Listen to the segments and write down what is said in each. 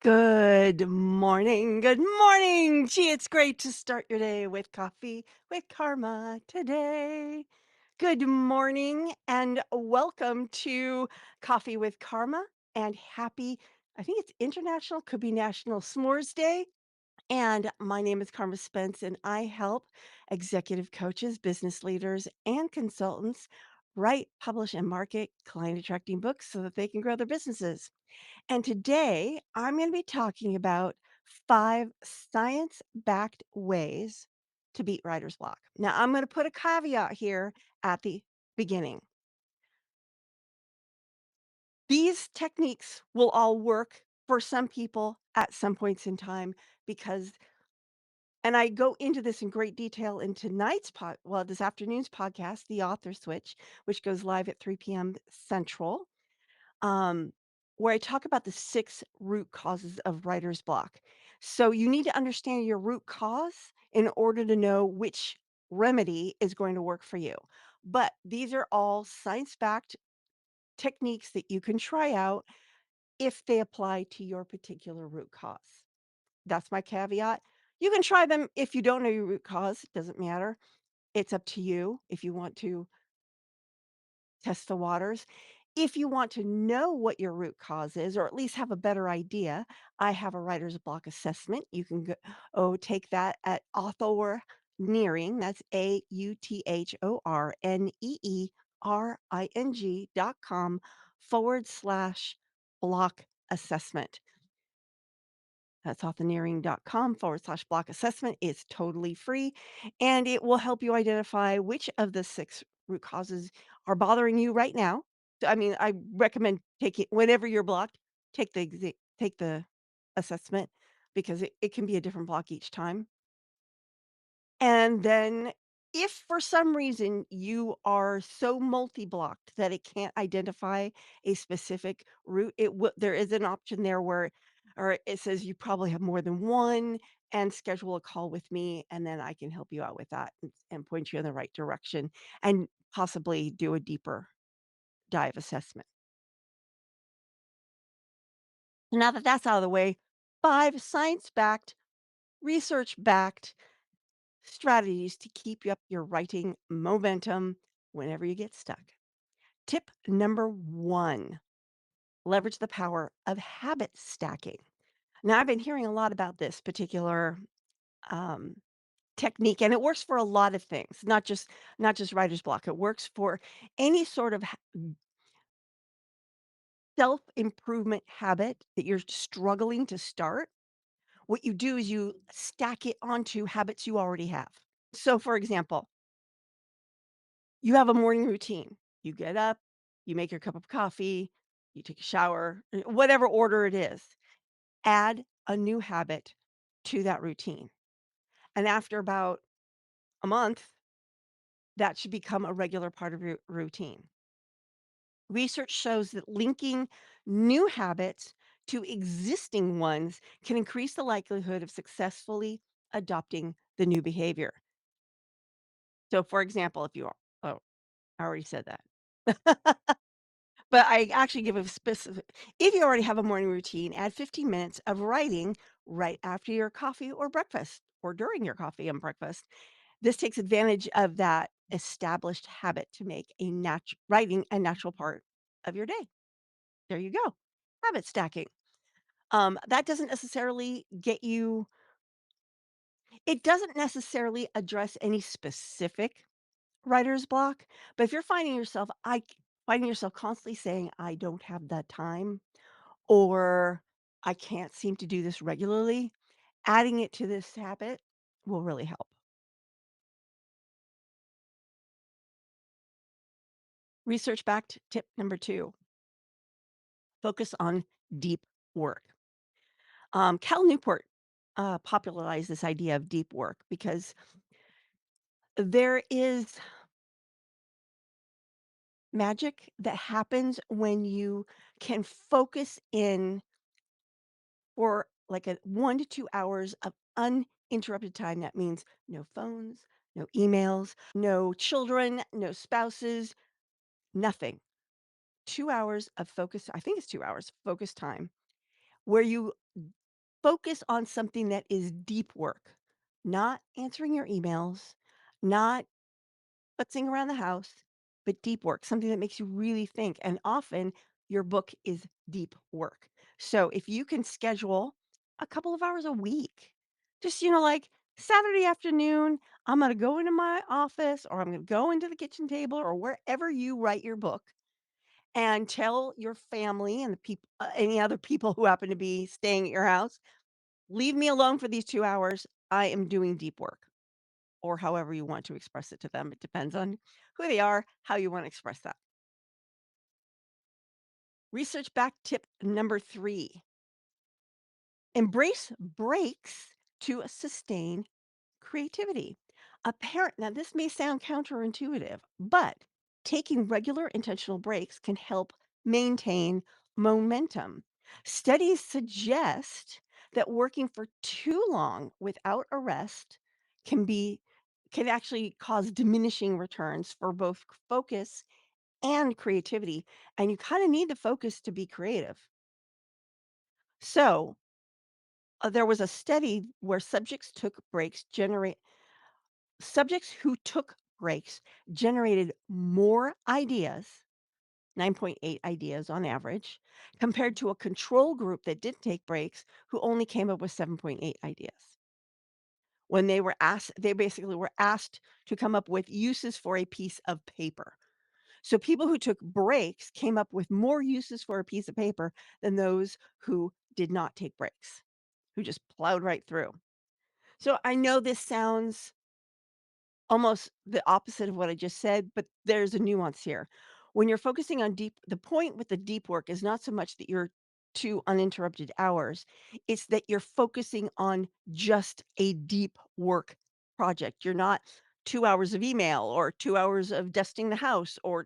Good morning. Good morning. Gee, it's great to start your day with coffee with Karma today. Good morning and welcome to Coffee with Karma and happy, I think it's International, could be National S'mores Day. And my name is Carma Spence, and I help executive coaches, business leaders, and consultants write, publish, and market client attracting books so that they can grow their businesses. And today I'm going to be talking about 5 science-backed ways to beat writer's block. Now, I'm going to put a caveat here at the beginning. These techniques will all work for some people at some points in time because and I go into this in great detail in this afternoon's podcast, The Author Switch, which goes live at 3 p.m. Central. um, where I talk about the 6 root causes of writer's block. So you need to understand your root cause in order to know which remedy is going to work for you. But these are all science-backed techniques that you can try out if they apply to your particular root cause. That's my caveat. You can try them if you don't know your root cause, it doesn't matter. It's up to you if you want to test the waters. If you want to know what your root cause is, or at least have a better idea, I have a writer's block assessment. You can take that at authorneering. That's authorneering.com/block assessment. That's authorneering.com/block assessment. It's totally free and it will help you identify which of the 6 root causes are bothering you right now. I mean, I recommend taking whenever you're blocked, take the assessment because it can be a different block each time. And then if for some reason you are so multi-blocked that it can't identify a specific route, there is an option there where or it says you probably have more than one and schedule a call with me and then I can help you out with that and point you in the right direction and possibly do a deeper dive assessment. Now that that's out of the way, 5 science-backed, research-backed strategies to keep you up your writing momentum whenever you get stuck. Tip number 1, leverage the power of habit stacking. Now, I've been hearing a lot about this particular um, technique, and it works for a lot of things, not just writer's block. It works for any sort of self improvement habit that you're struggling to start. What you do is you stack it onto habits you already have. So, for example, you have a morning routine. You get up, you make your cup of coffee, you take a shower, whatever order it is. Add a new habit to that routine. And after about a month, that should become a regular part of your routine. Research shows that linking new habits to existing ones can increase the likelihood of successfully adopting the new behavior. So, for example, if you are, oh, I already said that. But I actually give a specific if you already have a morning routine, add 15 minutes of writing right after your coffee or breakfast or during your coffee and breakfast. This takes advantage of that established habit to make writing a natural part of your day. There you go. Habit stacking. That doesn't necessarily get you it doesn't necessarily address any specific writer's block, but if you're finding yourself constantly saying, "I don't have that time," or "I can't seem to do this regularly," adding it to this habit will really help. Research-backed tip number 2, focus on deep work. Cal Newport, popularized this idea of deep work because there is magic that happens when you can focus in for like a 1 to 2 hours of uninterrupted time. That means no phones, no emails, no children, no spouses, nothing. 2 hours of focus I think it's 2 hours focus time where you focus on something that is deep work, not answering your emails, not putzing around the house, but deep work, something that makes you really think. And often your book is deep work. So if you can schedule a couple of hours a week, just, like Saturday afternoon, I'm going to go into my office or I'm going to go into the kitchen table or wherever you write your book and tell your family and the people, any other people who happen to be staying at your house, leave me alone for these 2 hours. I am doing deep work or however you want to express it to them. It depends on who they are, how you want to express that. Research back tip number 3, embrace breaks to sustain creativity. Now this may sound counterintuitive, but taking regular intentional breaks can help maintain momentum. Studies suggest that working for too long without a rest can be can actually cause diminishing returns for both focus and creativity, and you kind of need the focus to be creative. So, there was a study where subjects who took breaks generated more ideas, 9.8 ideas on average, compared to a control group that didn't take breaks who only came up with 7.8 ideas. When they basically were asked to come up with uses for a piece of paper. So people who took breaks came up with more uses for a piece of paper than those who did not take breaks, who just plowed right through. So I know this sounds almost the opposite of what I just said, but there's a nuance here. When you're focusing on the point with the deep work is not so much that you're 2 uninterrupted hours, it's that you're focusing on just a deep work project. You're not 2 hours of email or 2 hours of dusting the house or,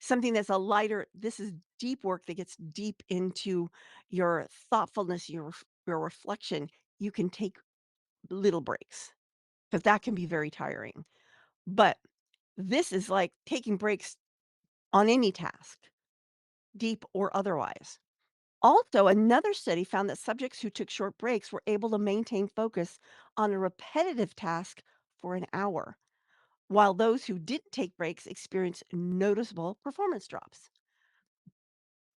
something that's a lighter this is deep work that gets deep into your thoughtfulness, your reflection. You can take little breaks because that can be very tiring. But this is like taking breaks on any task, deep or otherwise. Also, another study found that subjects who took short breaks were able to maintain focus on a repetitive task for an hour, while those who didn't take breaks experienced noticeable performance drops.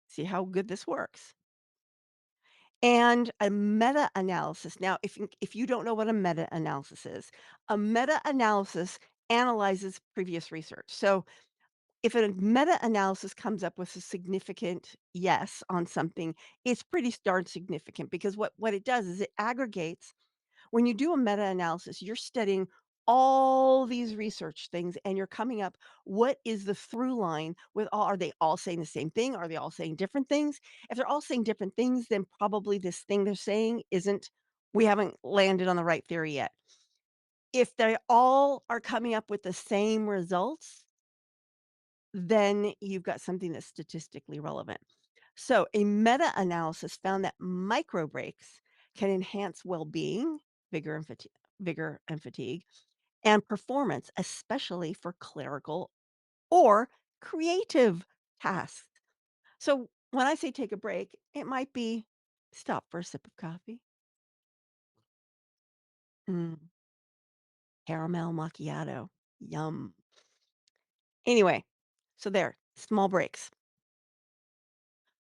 See how good this works. And a meta-analysis. Now, if you don't know what a meta-analysis is, a meta-analysis analyzes previous research. So if a meta-analysis comes up with a significant yes on something, it's pretty darn significant because what it does is it aggregates when you do a meta-analysis, you're studying all these research things and you're coming up what is the through line with all are they all saying the same thing? Are they all saying different things? If they're all saying different things, then probably this thing they're saying isn't we haven't landed on the right theory yet. If they all are coming up with the same results, then you've got something that's statistically relevant. So, a meta analysis found that micro breaks can enhance well being, vigor and fatigue, and performance, especially for clerical or creative tasks. So, when I say take a break, it might be stop for a sip of coffee, mm, caramel macchiato, yum. Anyway, so there, small breaks.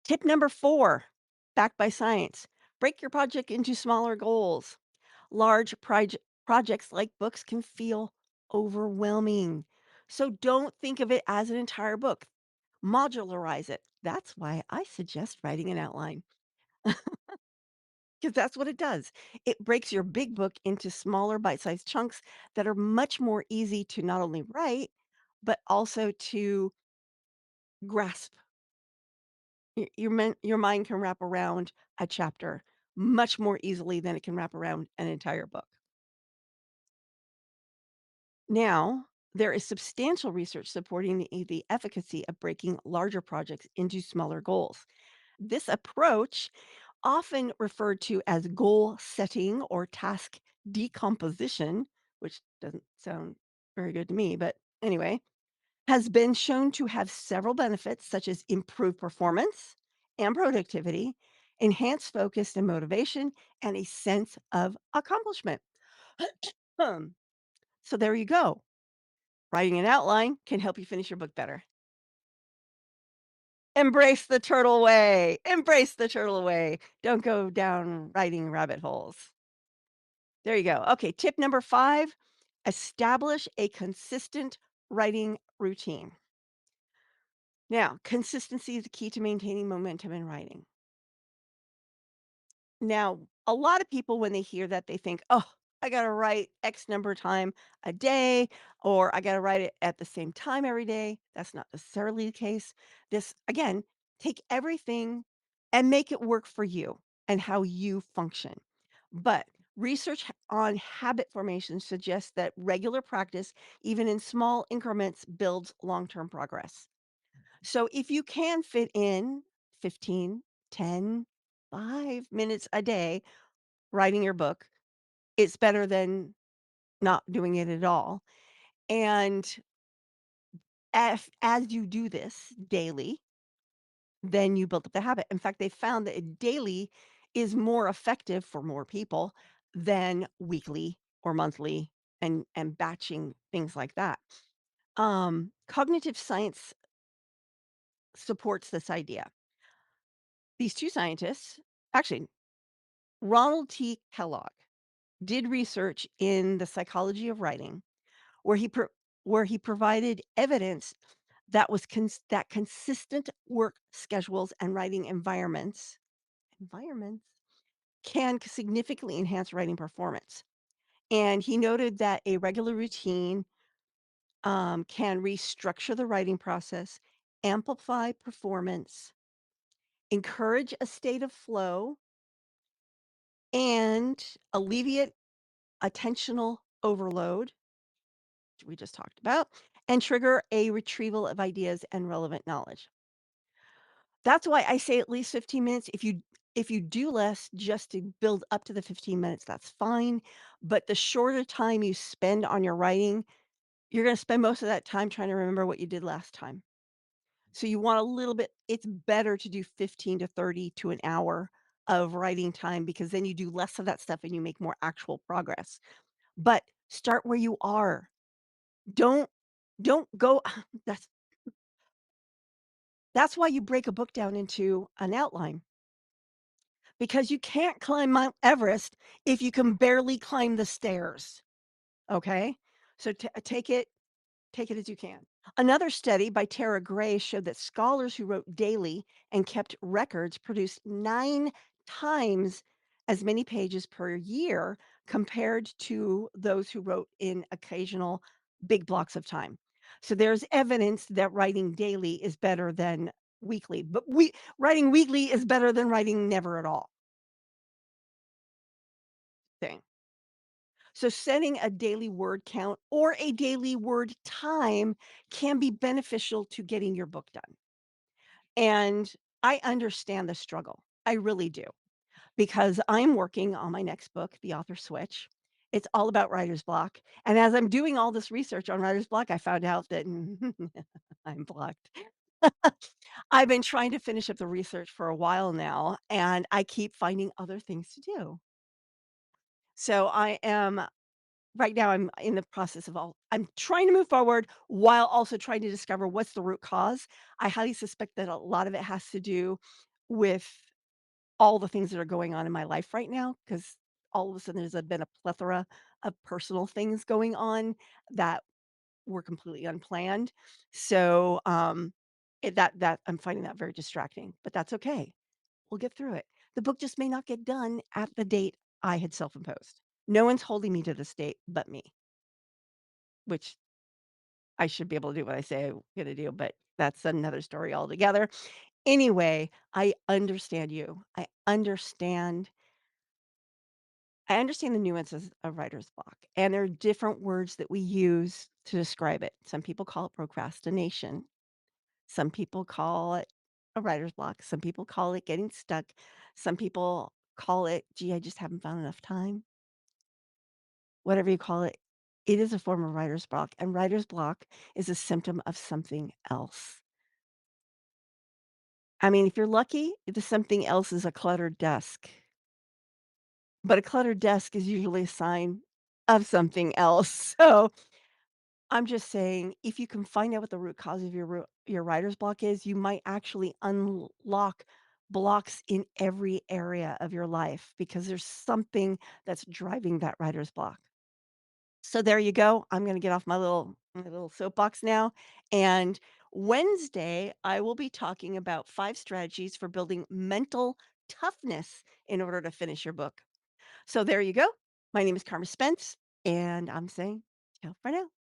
Tip number 4, backed by science. Break your project into smaller goals. Projects like books can feel overwhelming. So don't think of it as an entire book. Modularize it. That's why I suggest writing an outline because that's what it does. It breaks your big book into smaller bite-sized chunks that are much more easy to not only write, but also to grasp. Your mind can wrap around a chapter much more easily than it can wrap around an entire book. Now, there is substantial research supporting the efficacy of breaking larger projects into smaller goals. This approach, often referred to as goal setting or task decomposition, which doesn't sound very good to me, but anyway, has been shown to have several benefits such as improved performance and productivity enhance focus and motivation, and a sense of accomplishment. Hmm. So there you go. Writing an outline can help you finish your book better. Embrace the turtle way. Embrace the turtle way. Don't go down writing rabbit holes. There you go. Okay, tip number 5, establish a consistent writing routine. Now, consistency is the key to maintaining momentum in writing. Now, a lot of people, when they hear that, they think, oh, I got to write X number of time a day, or I got to write it at the same time every day. That's not necessarily the case. This, again, take everything and make it work for you and how you function. But on habit formation suggests that regular practice, even in small increments, builds long term progress. So if you can fit in 15, 10, 5 minutes a day writing your book, it's better than not doing it at all. And as you do this daily, then you build up the habit. In fact, they found that daily is more effective for more people than weekly or monthly and batching things like that. Cognitive science supports this idea. These two scientists, actually, Ronald T. Kellogg did research in the psychology of writing where he provided evidence that consistent work schedules and writing environments can significantly enhance writing performance. And he noted that a regular routine can restructure the writing process, amplify performance, encourage a state of flow, and alleviate attentional overload, which we just talked about, and trigger a retrieval of ideas and relevant knowledge. That's why I say at least 15 minutes. If you do less just to build up to the 15 minutes, that's fine. But the shorter time you spend on your writing, you're going to spend most of that time trying to remember what you did last time. So you want a little bit, it's better to do 15 to 30 to an hour of writing time because then you do less of that stuff and you make more actual progress. But start where you are. Don't don't go that's that's why you break a book down into an outline, because you can't climb Mount Everest if you can barely climb the stairs, okay? So take it as you can. Another study by Tara Gray showed that scholars who wrote daily and kept records produced 9 times as many pages per year compared to those who wrote in occasional big blocks of time. So there's evidence that writing daily is better than weekly, but writing weekly is better than writing never at all thing. So setting a daily word count or a daily word time can be beneficial to getting your book done. And I understand the struggle. I really do, because I'm working on my next book, The Author Switch. It's all about writer's block. And as I'm doing all this research on writer's block, I found out that I'm blocked. I've been trying to finish up the research for a while now, and I keep finding other things to do. So right now, I'm in the process of I'm trying to move forward while also trying to discover what's the root cause. I highly suspect that a lot of it has to do with all the things that are going on in my life right now, because all of a sudden been a plethora of personal things going on that were completely unplanned. So, that I'm finding that very distracting, but that's okay. We'll get through it. The book just may not get done at the date I had self-imposed. No one's holding me to this date but me, which I should be able to do what I say I'm gonna do, but that's another story altogether. Anyway, I understand the nuances of writer's block, and there are different words that we use to describe it. Some people call it procrastination. Some people call it a writer's block. Some people call it getting stuck. Some people call it, "Gee, I just haven't found enough time." Whatever you call it, it is a form of writer's block, and writer's block is a symptom of something else. I mean, if you're lucky, the something else is a cluttered desk, but a cluttered desk is usually a sign of something else. So I'm just saying, if you can find out what the root cause of your writer's block is, you might actually unlock blocks in every area of your life because there's something that's driving that writer's block. So there you go. I'm gonna get off my little soapbox now. And Wednesday, I will be talking about 5 strategies for building mental toughness in order to finish your book. So there you go. My name is Carma Spence, and I'm saying ciao for now.